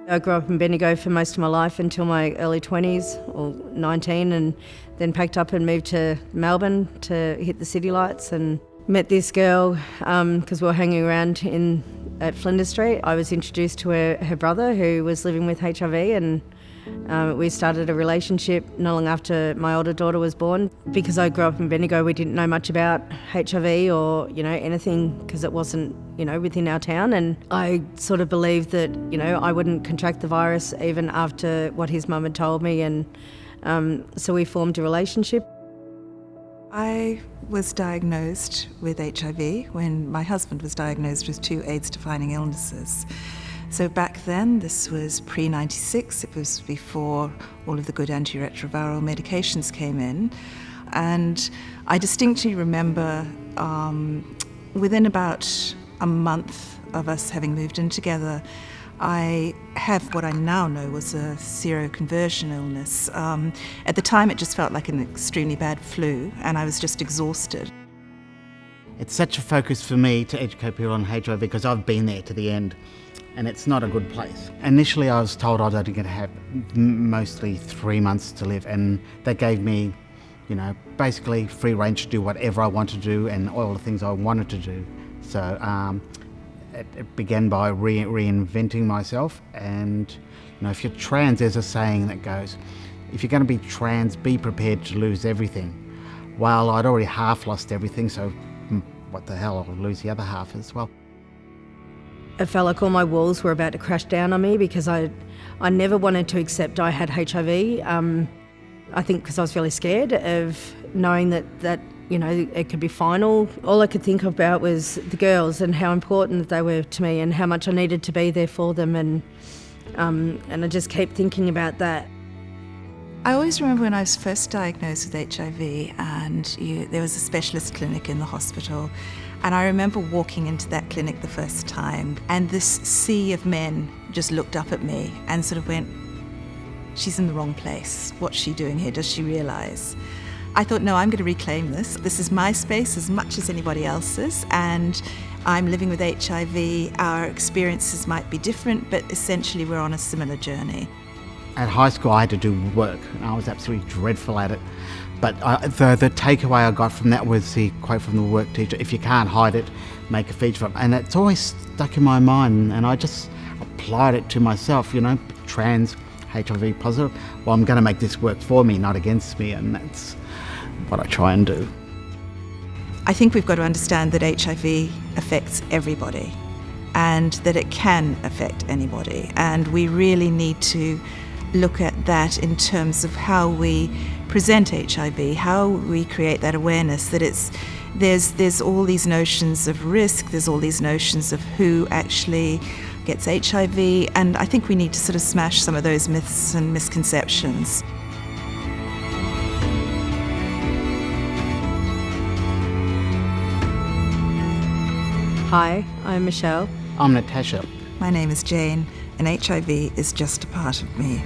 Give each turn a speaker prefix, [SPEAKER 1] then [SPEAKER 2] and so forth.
[SPEAKER 1] I grew up in Bendigo for most of my life until my early 20s, or 19, and then packed up and moved to Melbourne to hit the city lights and met this girl because we were hanging around at Flinders Street. I was introduced to her brother who was living with HIV, and we started a relationship not long after my older daughter was born. Because I grew up in Bendigo, we didn't know much about HIV or, anything because it wasn't, within our town. And I sort of believed that, I wouldn't contract the virus even after what his mum had told me. And so we formed a relationship.
[SPEAKER 2] I was diagnosed with HIV when my husband was diagnosed with 2 AIDS-defining illnesses. So back then, this was pre-96, it was before all of the good antiretroviral medications came in. And I distinctly remember within about a month of us having moved in together, I have what I now know was a seroconversion illness. At the time, it just felt like an extremely bad flu, and I was just exhausted.
[SPEAKER 3] It's such a focus for me to educate people on HIV because I've been there to the end, and it's not a good place. Initially, I was told I was only going to have mostly 3 months to live, and they gave me, basically free range to do whatever I wanted to do and all the things I wanted to do. So it began by reinventing myself. And if you're trans, there's a saying that goes, if you're going to be trans, be prepared to lose everything. Well, I'd already half lost everything, so what the hell, I'll lose the other half as well.
[SPEAKER 1] It felt like all my walls were about to crash down on me because I never wanted to accept I had HIV. I think because I was really scared of knowing that it could be final. All I could think about was the girls and how important they were to me and how much I needed to be there for them, and I just kept thinking about that.
[SPEAKER 2] I always remember when I was first diagnosed with HIV and there was a specialist clinic in the hospital, and I remember walking into that clinic the first time, and this sea of men just looked up at me and sort of went, she's in the wrong place. What's she doing here? Does she realise? I thought, no, I'm going to reclaim this. This is my space as much as anybody else's, and I'm living with HIV. Our experiences might be different, but essentially we're on a similar journey.
[SPEAKER 3] At high school, I had to do work, and I was absolutely dreadful at it. But the takeaway I got from that was the quote from the work teacher, if you can't hide it, make a feature of it. And it's always stuck in my mind, and I just applied it to myself, trans, HIV positive. Well, I'm going to make this work for me, not against me, and that's what I try and do.
[SPEAKER 2] I think we've got to understand that HIV affects everybody and that it can affect anybody, and we really need to look at that in terms of how we present HIV, how we create that awareness that there's all these notions of risk, there's all these notions of who actually gets HIV, and I think we need to sort of smash some of those myths and misconceptions.
[SPEAKER 1] Hi, I'm Michelle.
[SPEAKER 3] I'm Natasha.
[SPEAKER 2] My name is Jane, and HIV is just a part of me.